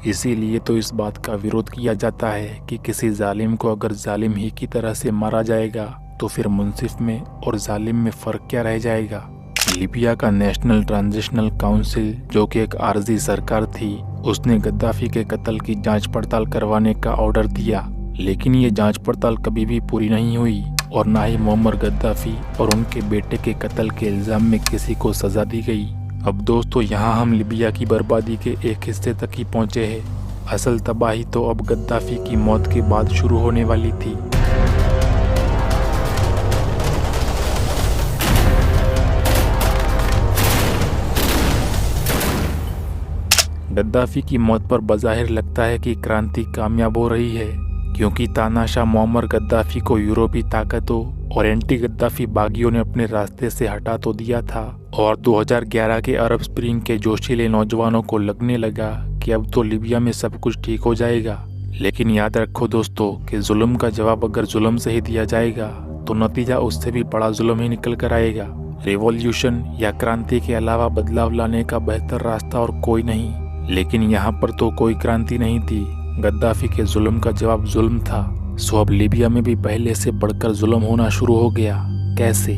इसीलिए तो इस बात का विरोध किया जाता है कि किसी जालिम को अगर जालिम ही की तरह से मारा जाएगा तो फिर मुंसिफ में और जालिम में फ़र्क क्या रह जाएगा। लीबिया का नेशनल ट्रांजिशनल काउंसिल, जो कि एक आर्जी सरकार थी, उसने गद्दाफी के कत्ल की जांच पड़ताल करवाने का ऑर्डर दिया, लेकिन ये जांच पड़ताल कभी भी पूरी नहीं हुई और ना ही मुअम्मर गद्दाफी और उनके बेटे के कत्ल के इल्ज़ाम में किसी को सज़ा दी गई। अब दोस्तों, यहाँ हम लीबिया की बर्बादी के एक हिस्से तक ही पहुँचे हैं। असल तबाही तो अब गद्दाफी की मौत के बाद शुरू होने वाली थी। गद्दाफी की मौत पर बज़ाहिर लगता है कि क्रांति कामयाब हो रही है, क्योंकि तानाशाह मुअम्मर गद्दाफी को यूरोपीय ताकतों और एंटी गद्दाफी बागियों ने अपने रास्ते से हटा तो दिया था और 2011 के अरब स्प्रिंग के जोशीले नौजवानों को लगने लगा कि अब तो लीबिया में सब कुछ ठीक हो जाएगा। लेकिन याद रखो दोस्तों कि जुल्म का जवाब अगर जुल्म से ही दिया जाएगा तो नतीजा उससे भी बड़ा जुल्म ही निकल कर आएगा। रिवॉल्यूशन या क्रांति के अलावा बदलाव लाने का बेहतर रास्ता और कोई नहीं। लेकिन यहाँ पर तो कोई क्रांति नहीं थी, गद्दाफी के जुल्म का जवाब जुल्म था। सो अब लीबिया में भी पहले से बढ़कर जुल्म होना शुरू हो गया। कैसे?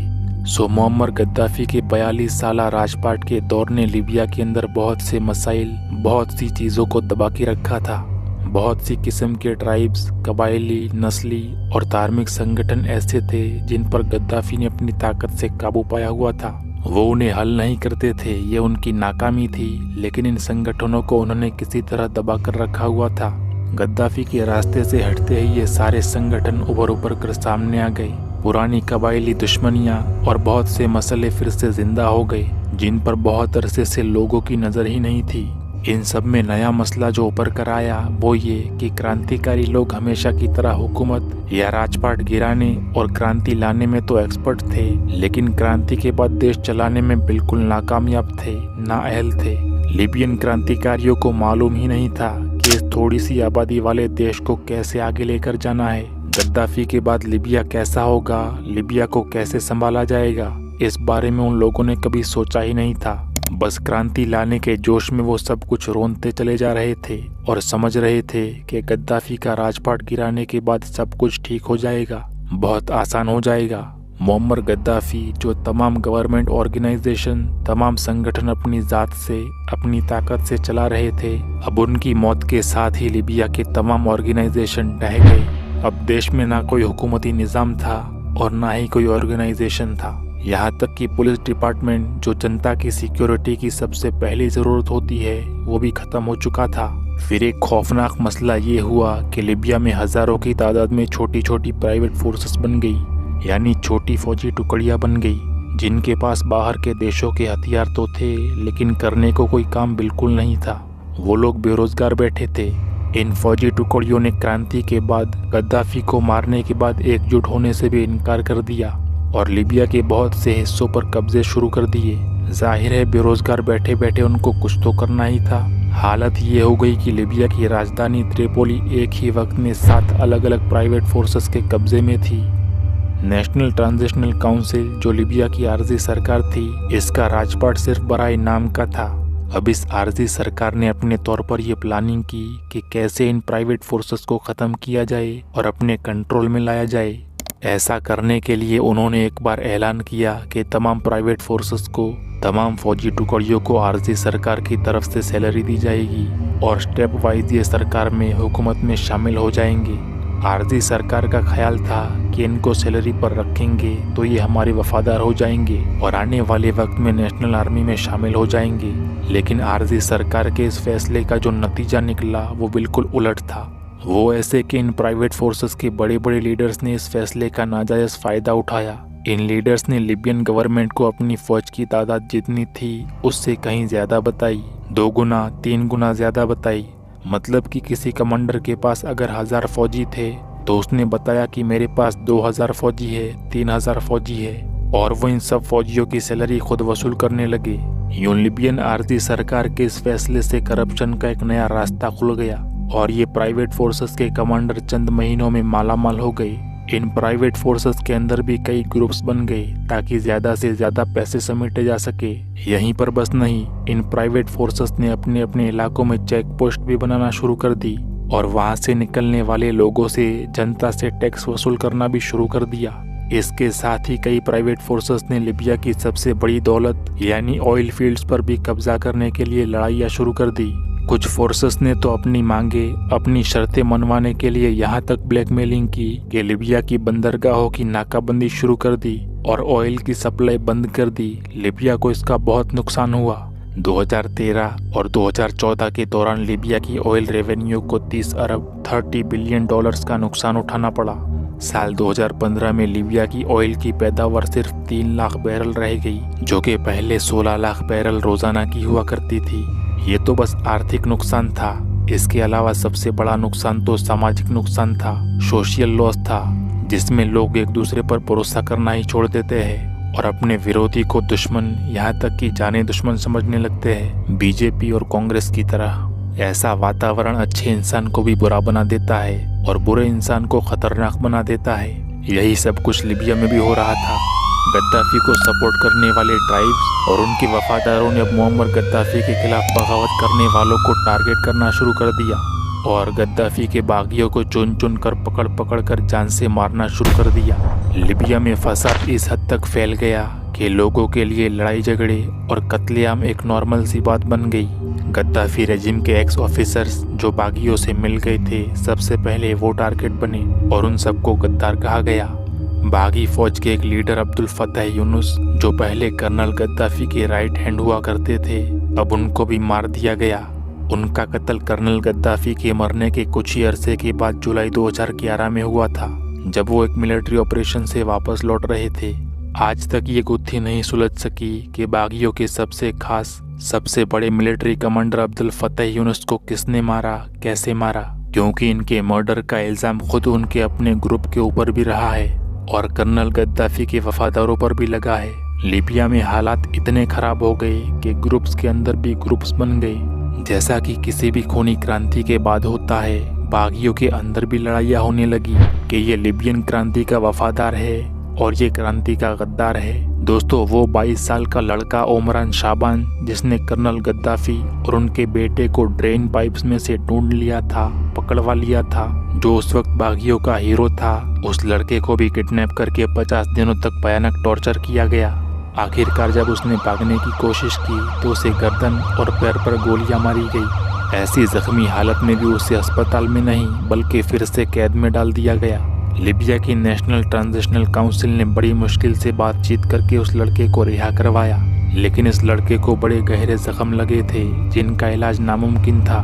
मुअम्मर गद्दाफी के 42 साला राजपाट के दौर ने लीबिया के अंदर बहुत से मसाइल, बहुत सी चीज़ों को दबा के रखा था। बहुत सी किस्म के ट्राइब्स, कबायली, नस्ली और धार्मिक संगठन ऐसे थे जिन पर गद्दाफी ने अपनी ताकत से काबू पाया हुआ था। वो उन्हें हल नहीं करते थे, ये उनकी नाकामी थी, लेकिन इन संगठनों को उन्होंने किसी तरह दबा कर रखा हुआ था। गद्दाफी के रास्ते से हटते ही ये सारे संगठन उभर कर सामने आ गए। पुरानी कबायली दुश्मनियां और बहुत से मसले फिर से जिंदा हो गए, जिन पर बहुत अरसे से लोगों की नज़र ही नहीं थी। इन सब में नया मसला जो उभर कर आया वो ये कि क्रांतिकारी लोग हमेशा की तरह हुकूमत या राजपाट गिराने और क्रांति लाने में तो एक्सपर्ट थे, लेकिन क्रांति के बाद देश चलाने में बिल्कुल नाकामयाब थे, नाअहल थे। लीबियन क्रांतिकारियों को मालूम ही नहीं था कि इस थोड़ी सी आबादी वाले देश को कैसे आगे लेकर जाना है। गद्दाफी के बाद लीबिया कैसा होगा, लीबिया को कैसे संभाला जाएगा, इस बारे में उन लोगों ने कभी सोचा ही नहीं था। बस क्रांति लाने के जोश में वो सब कुछ रोनते चले जा रहे थे और समझ रहे थे कि गद्दाफी का राजपाट गिराने के बाद सब कुछ ठीक हो जाएगा, बहुत आसान हो जाएगा। मुअम्मर गद्दाफी जो तमाम गवर्नमेंट ऑर्गेनाइजेशन, तमाम संगठन अपनी जात से, अपनी ताकत से चला रहे थे, अब उनकी मौत के साथ ही लीबिया के तमाम ऑर्गेनाइजेशन ढह गए। अब देश में ना कोई हुकूमती निज़ाम था और ना ही कोई ऑर्गेनाइजेशन था। यहाँ तक कि पुलिस डिपार्टमेंट, जो जनता की सिक्योरिटी की सबसे पहली ज़रूरत होती है, वो भी ख़त्म हो चुका था। फिर एक खौफनाक मसला ये हुआ कि लीबिया में हज़ारों की तादाद में छोटी छोटी प्राइवेट फोर्सेस बन गई, यानी छोटी फौजी टुकड़ियाँ बन गई, जिनके पास बाहर के देशों के हथियार तो थे, लेकिन करने को कोई काम बिल्कुल नहीं था। वो लोग बेरोज़गार बैठे थे। इन फौजी टुकड़ियों ने क्रांति के बाद गद्दाफी को मारने के बाद एकजुट होने से भी इनकार कर दिया और लीबिया के बहुत से हिस्सों पर कब्जे शुरू कर दिए। जाहिर है बेरोजगार बैठे बैठे उनको कुछ तो करना ही था। हालत ये हो गई कि लीबिया की राजधानी त्रिपोली एक ही वक्त में 7 अलग अलग प्राइवेट फोर्सेस के कब्जे में थी। नेशनल ट्रांजिशनल काउंसिल, जो लीबिया की आर्जी सरकार थी, इसका राजपाट सिर्फ बराए नाम का था। अब इस आर्जी सरकार ने अपने तौर पर यह प्लानिंग की कि कैसे इन प्राइवेट फोर्सेस को ख़त्म किया जाए और अपने कंट्रोल में लाया जाए। ऐसा करने के लिए उन्होंने एक बार ऐलान किया कि तमाम प्राइवेट फोर्सेस को, तमाम फौजी टुकड़ियों को आर्जी सरकार की तरफ से सैलरी दी जाएगी और स्टेप वाइज ये सरकार में हुकूमत में शामिल हो जाएंगे। आर्जी सरकार का ख्याल था कि इनको सैलरी पर रखेंगे तो ये हमारे वफादार हो जाएंगे और आने वाले वक्त में नेशनल आर्मी में शामिल हो जाएंगे। लेकिन आर्जी सरकार के इस फैसले का जो नतीजा निकला वो बिल्कुल उलट था। वो ऐसे कि इन प्राइवेट फोर्सेस के बड़े बड़े लीडर्स ने इस फैसले का नाजायज़ फ़ायदा उठाया। इन लीडर्स ने लीबियन गवर्नमेंट को अपनी फ़ौज की तादाद जितनी थी उससे कहीं ज़्यादा बताई, 2 गुना 3 गुना ज़्यादा बताई। मतलब कि किसी कमांडर के पास अगर 1000 फौजी थे तो उसने बताया कि मेरे पास 2000 फौजी है, 3000 फौजी है, और वो इन सब फौजियों की सैलरी खुद वसूल करने लगे। यूं लीबियन आर्जी सरकार के इस फैसले से करप्शन का एक नया रास्ता खुल गया और ये प्राइवेट फोर्सेस के कमांडर चंद महीनों में मालामाल हो गए। इन प्राइवेट फोर्सेस के अंदर भी कई ग्रुप्स बन गए ताकि ज़्यादा से ज़्यादा पैसे समेटे जा सके। यहीं पर बस नहीं, इन प्राइवेट फोर्सेस ने अपने अपने इलाकों में चेक पोस्ट भी बनाना शुरू कर दी और वहां से निकलने वाले लोगों से जनता से टैक्स वसूल करना भी शुरू कर दिया। इसके साथ ही कई प्राइवेट फोर्सेस ने लीबिया की सबसे बड़ी दौलत यानी ऑयल फील्ड्स पर भी कब्जा करने के लिए लड़ाइयाँ शुरू कर दी। कुछ फोर्सेस ने तो अपनी मांगे, अपनी शर्तें मनवाने के लिए यहाँ तक ब्लैकमेलिंग की कि लीबिया की बंदरगाहों की नाकाबंदी शुरू कर दी और ऑयल की सप्लाई बंद कर दी। लीबिया को इसका बहुत नुकसान हुआ। 2013 और 2014 के दौरान लीबिया की ऑयल रेवेन्यू को 30 अरब 30 बिलियन डॉलर्स का नुकसान उठाना पड़ा। साल 2015 में लीबिया की ऑयल की पैदावार सिर्फ 3 लाख बैरल रह गई, जो कि पहले 16 लाख बैरल रोजाना की हुआ करती थी। ये तो बस आर्थिक नुकसान था। इसके अलावा सबसे बड़ा नुकसान तो सामाजिक नुकसान था, सोशल लॉस था, जिसमें लोग एक दूसरे पर भरोसा करना ही छोड़ देते हैं और अपने विरोधी को दुश्मन, यहाँ तक कि जाने दुश्मन समझने लगते हैं, बीजेपी और कांग्रेस की तरह। ऐसा वातावरण अच्छे इंसान को भी बुरा बना देता है और बुरे इंसान को खतरनाक बना देता है। यही सब कुछ लीबिया में भी हो रहा था। गद्दाफी को सपोर्ट करने वाले ट्राइब्स और उनके वफादारों ने अब मुअम्मर गद्दाफी के खिलाफ बगावत करने वालों को टारगेट करना शुरू कर दिया और गद्दाफी के बागियों को चुन चुन कर पकड़ कर जान से मारना शुरू कर दिया। लीबिया में फसाद इस हद तक फैल गया कि लोगों के लिए लड़ाई झगड़े और कत्लेआम एक नॉर्मल सी बात बन गई। गद्दाफी रेजिम के एक्स ऑफिसर्स जो बागियों से मिल गए थे, सबसे पहले वो टारगेट बने और उन सबको गद्दार कहा गया। बागी फौज के एक लीडर अब्दुल फतह यूनुस, जो पहले कर्नल गद्दाफी के राइट हैंड हुआ करते थे, अब उनको भी मार दिया गया। उनका कत्ल कर्नल गद्दाफी के मरने के कुछ ही अरसे के बाद जुलाई 2011 में हुआ था, जब वो एक मिलिट्री ऑपरेशन से वापस लौट रहे थे। आज तक ये गुत्थी नहीं सुलझ सकी कि बागियों के सबसे खास, सबसे बड़े मिलिट्री कमांडर अब्दुल फतह यूनुस को किसने मारा, कैसे मारा, क्योंकि इनके मर्डर का इल्जाम खुद उनके अपने ग्रुप के ऊपर भी रहा है और कर्नल गद्दाफी के वफादारों पर भी लगा है। लीबिया में हालात इतने खराब हो गए कि ग्रुप्स के अंदर भी ग्रुप्स बन गए। जैसा कि किसी भी खूनी क्रांति के बाद होता है, बागियों के अंदर भी लड़ाइयाँ होने लगी कि ये लीबियन क्रांति का वफादार है और ये क्रांति का गद्दार है। दोस्तों, वो 22 साल का लड़का ओमरान शाबान, जिसने कर्नल गद्दाफी और उनके बेटे को ड्रेन पाइप्स में से ढूंढ लिया था, पकड़वा लिया था, जो उस वक्त बागियों का हीरो था, उस लड़के को भी किडनैप करके 50 दिनों तक भयानक टॉर्चर किया गया। आखिरकार जब उसने भागने की कोशिश की तो उसे गर्दन और पैर पर गोलियां मारी गई। ऐसी जख्मी हालत में भी उसे अस्पताल में नहीं बल्कि फिर से कैद में डाल दिया गया। लीबिया की नेशनल ट्रांजिशनल काउंसिल ने बड़ी मुश्किल से बातचीत करके उस लड़के को रिहा करवाया, लेकिन इस लड़के को बड़े गहरे जख्म लगे थे जिनका इलाज नामुमकिन था।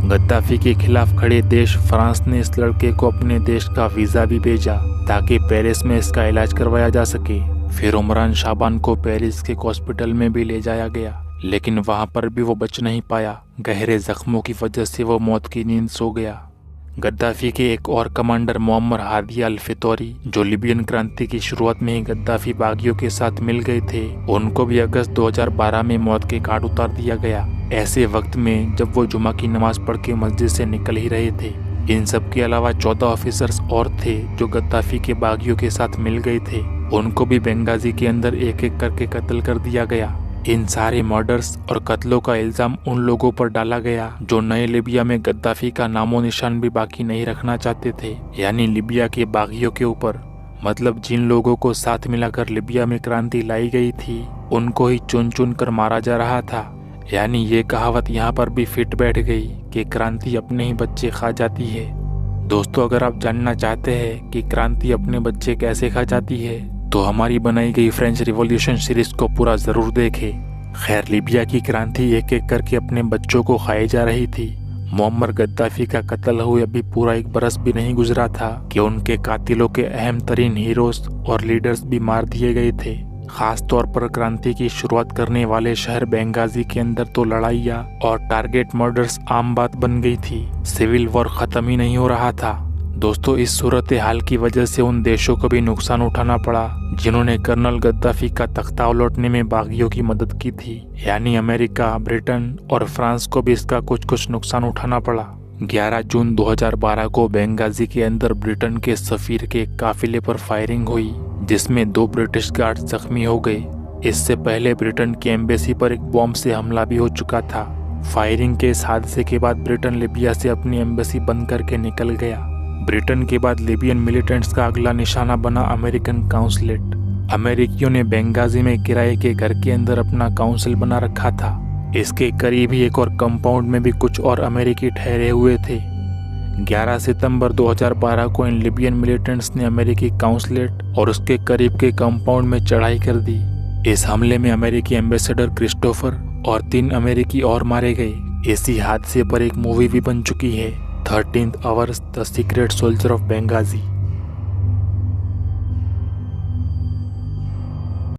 गद्दाफी के खिलाफ खड़े देश फ्रांस ने इस लड़के को अपने देश का वीज़ा भी भेजा ताकि पेरिस में इसका इलाज करवाया जा सके। फिर ओमरान शाबान को पेरिस के हॉस्पिटल में भी ले जाया गया, लेकिन वहां पर भी वो बच नहीं पाया। गहरे जख्मों की वजह से वो मौत की नींद सो गया। गद्दाफी के एक और कमांडर मुअम्मर हादी अल फितौरी, जो लीबियन क्रांति की शुरुआत में ही गद्दाफी बागियों के साथ मिल गए थे, उनको भी अगस्त 2012 में मौत के घाट उतार दिया गया। ऐसे वक्त में जब वो जुमा की नमाज पढ़ के मस्जिद से निकल ही रहे थे। इन सब के अलावा 14 ऑफिसर्स और थे जो गद्दाफी के बागियों के साथ मिल गए थे। उनको भी बेंगाजी के अंदर एक एक करके कत्ल कर दिया गया। इन सारे मर्डर्स और कत्लों का इल्जाम उन लोगों पर डाला गया जो नए लीबिया में गद्दाफी का नामो निशान भी बाकी नहीं रखना चाहते थे, यानी लीबिया के बागियों के ऊपर। मतलब जिन लोगों को साथ मिलाकर लीबिया में क्रांति लाई गई थी, उनको ही चुन चुन कर मारा जा रहा था। यानी ये कहावत यहाँ पर भी फिट बैठ गई कि क्रांति अपने ही बच्चे खा जाती है। दोस्तों, अगर आप जानना चाहते हैं कि क्रांति अपने बच्चे कैसे खा जाती है, तो हमारी बनाई गई फ्रेंच रिवॉल्यूशन सीरीज को पूरा जरूर देखें। खैर, लीबिया की क्रांति एक एक करके अपने बच्चों को खाई जा रही थी। मुअम्मर गद्दाफी का कत्ल हुए अभी पूरा 1 बरस भी नहीं गुजरा था कि उनके कातिलों के अहम तरीन हीरोज और लीडर्स भी मार दिए गए थे। खास तौर पर क्रांति की शुरुआत करने वाले शहर बेंगाजी के अंदर तो लड़ाइयाँ और टारगेट मर्डर्स आम बात बन गई थी। सिविल वॉर खत्म ही नहीं हो रहा था। दोस्तों, इस सूरत हाल की वजह से उन देशों को भी नुकसान उठाना पड़ा जिन्होंने कर्नल गद्दाफी का तख्ता उलटने में बागियों की मदद की थी। यानी अमेरिका, ब्रिटेन और फ्रांस को भी इसका कुछ नुकसान उठाना पड़ा। 11 जून 2012 को बेंगाजी के अंदर ब्रिटेन के सफीर के काफिले पर फायरिंग हुई, जिसमें 2 ब्रिटिश गार्ड जख्मी हो गए। इससे पहले ब्रिटेन की एम्बेसी पर एक बॉम्ब से हमला भी हो चुका था। फायरिंग के इस हादसे के बाद ब्रिटेन लिबिया से अपनी एम्बेसी बंद करके निकल गया। ब्रिटेन के बाद लिबियन मिलिटेंट्स का अगला निशाना बना अमेरिकन काउंसलेट। अमेरिकियों ने बेंगाजी में किराए के घर के अंदर अपना काउंसिल बना रखा था। इसके करीब ही एक और कंपाउंड में भी कुछ और अमेरिकी ठहरे हुए थे। 11 सितंबर 2012 को इन लिबियन मिलिटेंट्स ने अमेरिकी काउंसलेट और उसके करीब के कंपाउंड में चढ़ाई कर दी। इस हमले में अमेरिकी एम्बेसडर क्रिस्टोफर और 3 अमेरिकी और मारे गए। इसी हादसे पर एक मूवी भी बन चुकी है, 13th hours the secret soldier of Benghazi.